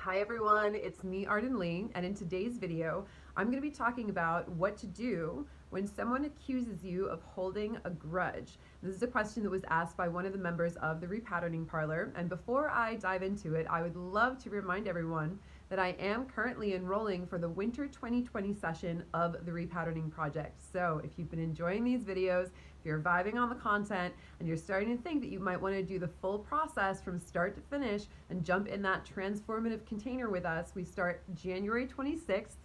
Hi everyone, it's me Arden Lee, and in today's video I'm going to be talking about what to do when someone accuses you of holding a grudge. This is a question that was asked by one of the members of the Repatterning Parlor, and before I dive into it, I would love to remind everyone that I am currently enrolling for the Winter 2020 session of the Repatterning Project. So if you've been enjoying these videos, if you're vibing on the content, and you're starting to think that you might want to do the full process from start to finish and jump in that transformative container with us, we start January 26th.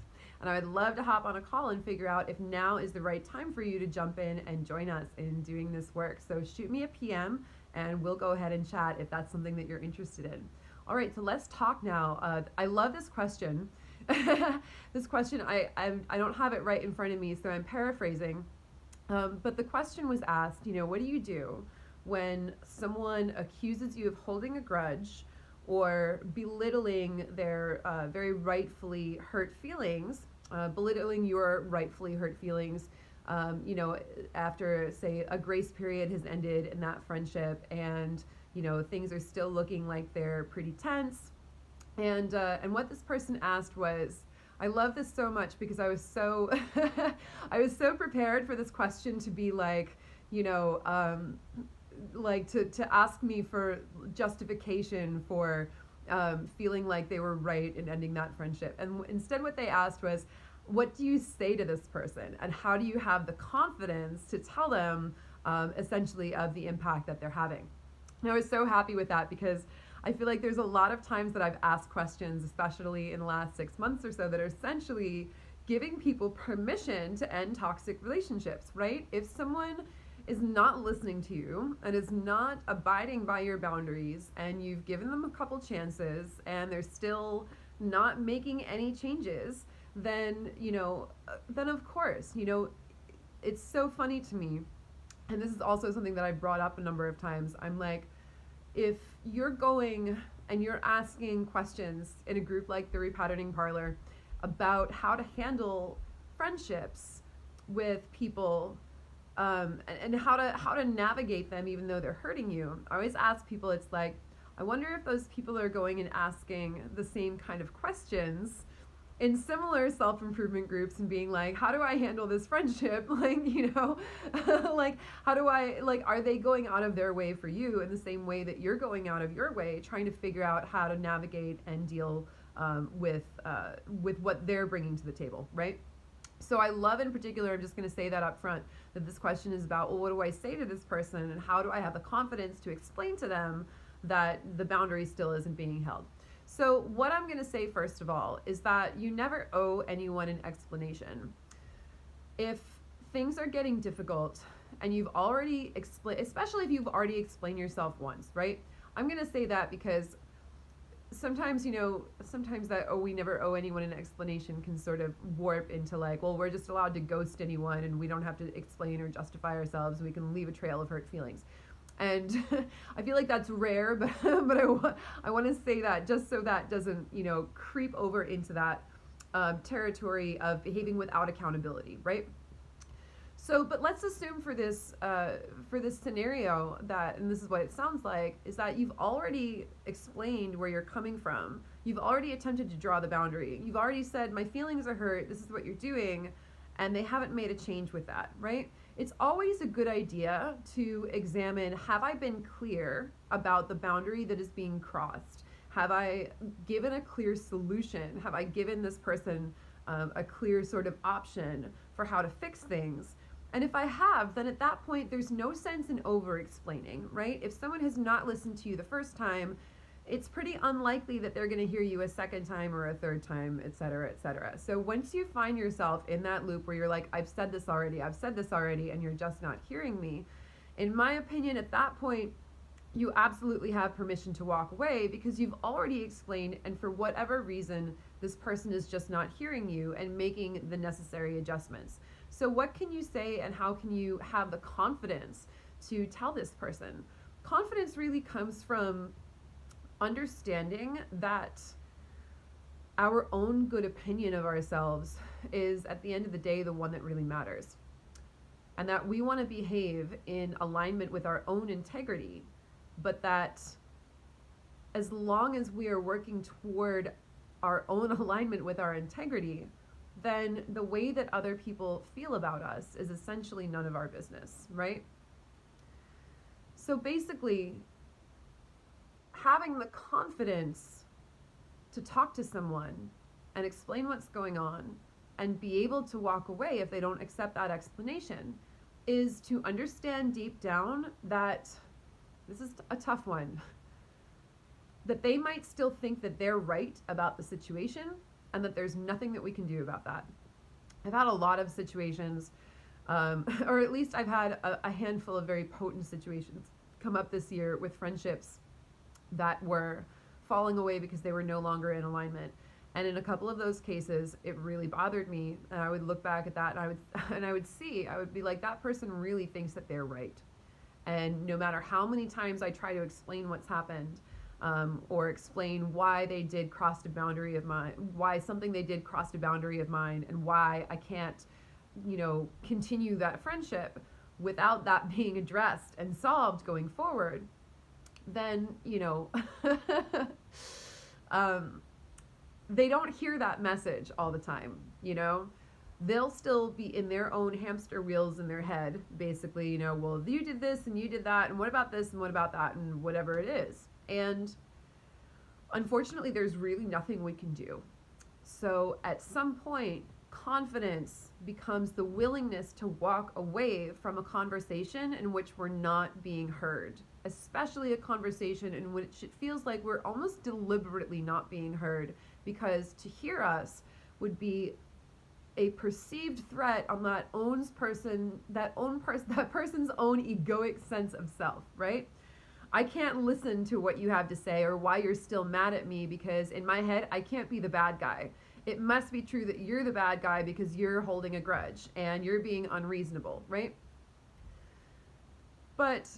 And I would love to hop on a call and figure out if now is the right time for you to jump in and join us in doing this work. So shoot me a PM and we'll go ahead and chat if that's something that you're interested in. All right, so let's talk now. I love this question. This question, I don't have it right in front of me, so I'm paraphrasing. But the question was asked, what do you do when someone accuses you of holding a grudge or belittling their very rightfully hurt feelings, belittling your rightfully hurt feelings, after, say, a grace period has ended in that friendship and things are still looking like they're pretty tense. And what this person asked was, I love this so much because I was so I was so prepared for this question to be like, like to ask me for justification for feeling like they were right in ending that friendship. And instead what they asked was, what do you say to this person? And how do you have the confidence to tell them essentially of the impact that they're having? And I was so happy with that because I feel like there's a lot of times that I've asked questions, especially in the last 6 months or so, that are essentially giving people permission to end toxic relationships, right? If someone is not listening to you and is not abiding by your boundaries and you've given them a couple chances and they're still not making any changes, then, then of course, it's so funny to me. And this is also something that I brought up a number of times. I'm like, if you're going and you're asking questions in a group like the Repatterning Parlor about how to handle friendships with people, and how to navigate them even though they're hurting you, I always ask people, it's like, I wonder if those people are going and asking the same kind of questions in similar self-improvement groups and being like, how do I handle this friendship? Like, like, how do I, like, are they going out of their way for you in the same way that you're going out of your way, trying to figure out how to navigate and deal with what they're bringing to the table, right? So I love, in particular, I'm just going to say that up front, that this question is about, well, what do I say to this person and how do I have the confidence to explain to them that the boundary still isn't being held? So what I'm going to say first of all is that you never owe anyone an explanation. If things are getting difficult and you've already explained, especially if you've already explained yourself once, right? I'm going to say that because sometimes, sometimes that, oh, we never owe anyone an explanation can sort of warp into like, well, we're just allowed to ghost anyone and we don't have to explain or justify ourselves. We can leave a trail of hurt feelings. And I feel like that's rare, but I want to say that just so that doesn't, creep over into that territory of behaving without accountability, right? So, but let's assume for this scenario that, and this is what it sounds like, is that you've already explained where you're coming from. You've already attempted to draw the boundary. You've already said, my feelings are hurt, this is what you're doing, and they haven't made a change with that, right? It's always a good idea to examine, have I been clear about the boundary that is being crossed? Have I given a clear solution? Have I given this person a clear sort of option for how to fix things? And if I have, then at that point, there's no sense in over-explaining, right? If someone has not listened to you the first time, it's pretty unlikely that they're going to hear you a second time or a third time, et cetera, et cetera. So once you find yourself in that loop where you're like, I've said this already, and you're just not hearing me, in my opinion, at that point, you absolutely have permission to walk away because you've already explained, and for whatever reason, this person is just not hearing you and making the necessary adjustments. So what can you say and how can you have the confidence to tell this person? Confidence really comes from understanding that our own good opinion of ourselves is, at the end of the day, the one that really matters. And that we want to behave in alignment with our own integrity, but that as long as we are working toward our own alignment with our integrity, then the way that other people feel about us is essentially none of our business, right? So basically, having the confidence to talk to someone and explain what's going on and be able to walk away if they don't accept that explanation is to understand deep down that this is a tough one, that they might still think that they're right about the situation and that there's nothing that we can do about that. I've had a lot of situations, or at least I've had a handful of very potent situations come up this year with friendships that were falling away because they were no longer in alignment. And in a couple of those cases, it really bothered me. And I would look back at that and I would be like, that person really thinks that they're right. And no matter how many times I try to explain what's happened, or explain why they did cross a boundary of mine, why something they did crossed a boundary of mine, and why I can't, continue that friendship without that being addressed and solved going forward, then, they don't hear that message all the time, They'll still be in their own hamster wheels in their head, basically, well, you did this and you did that, and what about this and what about that, and whatever it is. And unfortunately, there's really nothing we can do. So at some point, confidence becomes the willingness to walk away from a conversation in which we're not being heard, especially a conversation in which it feels like we're almost deliberately not being heard, because to hear us would be a perceived threat on that person's own egoic sense of self, right? I can't listen to what you have to say or why you're still mad at me, because in my head, I can't be the bad guy. It must be true that you're the bad guy because you're holding a grudge and you're being unreasonable, right? But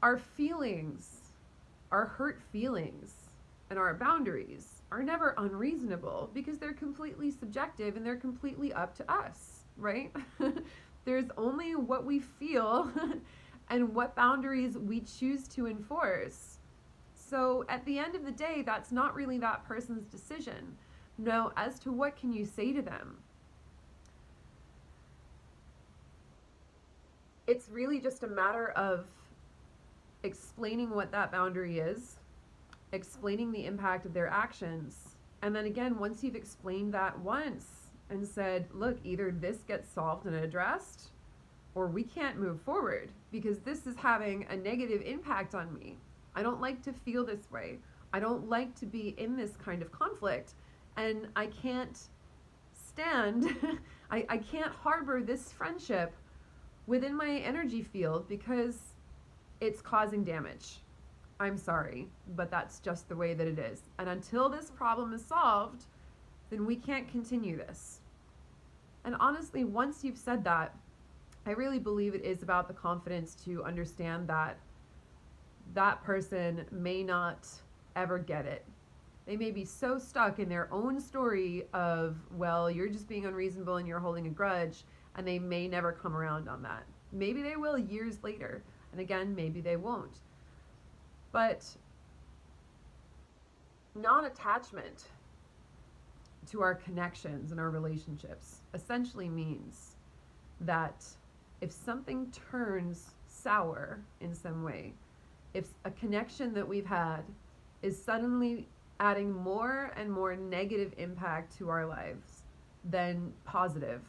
our feelings, our hurt feelings, and our boundaries are never unreasonable because they're completely subjective and they're completely up to us, right? There's only what we feel and what boundaries we choose to enforce. So at the end of the day, that's not really that person's decision. No, as to what can you say to them? It's really just a matter of explaining what that boundary is, explaining the impact of their actions, and then again, once you've explained that once and said, look, either this gets solved and addressed, or we can't move forward because this is having a negative impact on me. I don't like to feel this way. I don't like to be in this kind of conflict, and I can't stand, I can't harbor this friendship within my energy field because it's causing damage. I'm sorry, but that's just the way that it is. And until this problem is solved, then we can't continue this. And honestly, once you've said that, I really believe it is about the confidence to understand that that person may not ever get it. They may be so stuck in their own story of, well, you're just being unreasonable and you're holding a grudge, and they may never come around on that. Maybe they will years later, and again, maybe they won't. But non-attachment to our connections and our relationships essentially means that if something turns sour in some way, if a connection that we've had is suddenly adding more and more negative impact to our lives than positive,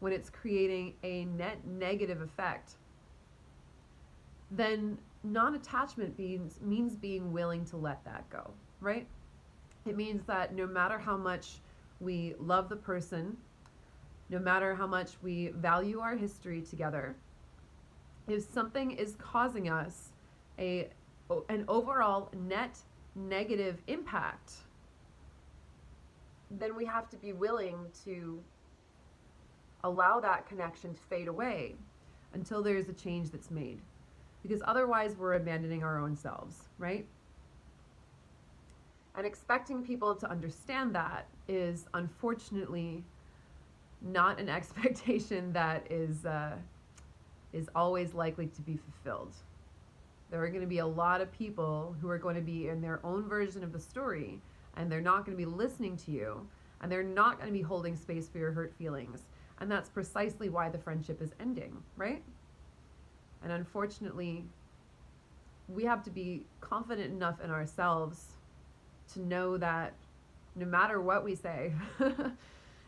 when it's creating a net negative effect, then non-attachment means being willing to let that go, right? It means that no matter how much we love the person, no matter how much we value our history together, if something is causing us an overall net negative impact, then we have to be willing to allow that connection to fade away until there's a change that's made. Because otherwise we're abandoning our own selves, right? And expecting people to understand that is unfortunately not an expectation that is always likely to be fulfilled. There are going to be a lot of people who are going to be in their own version of the story, and they're not going to be listening to you, and they're not going to be holding space for your hurt feelings. And that's precisely why the friendship is ending, right? And unfortunately, we have to be confident enough in ourselves to know that no matter what we say,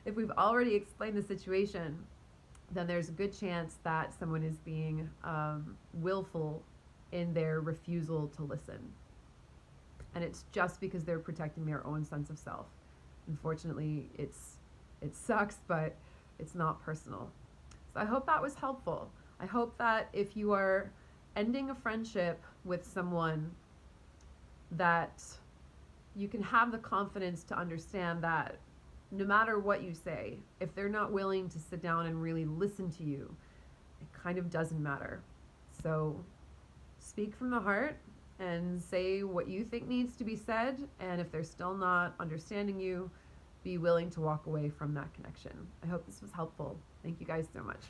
if we've already explained the situation, then there's a good chance that someone is being willful in their refusal to listen. And it's just because they're protecting their own sense of self. Unfortunately, it sucks, but it's not personal. So I hope that was helpful. I hope that if you are ending a friendship with someone, that you can have the confidence to understand that no matter what you say, if they're not willing to sit down and really listen to you, it kind of doesn't matter. So speak from the heart and say what you think needs to be said. And if they're still not understanding you, be willing to walk away from that connection. I hope this was helpful. Thank you guys so much.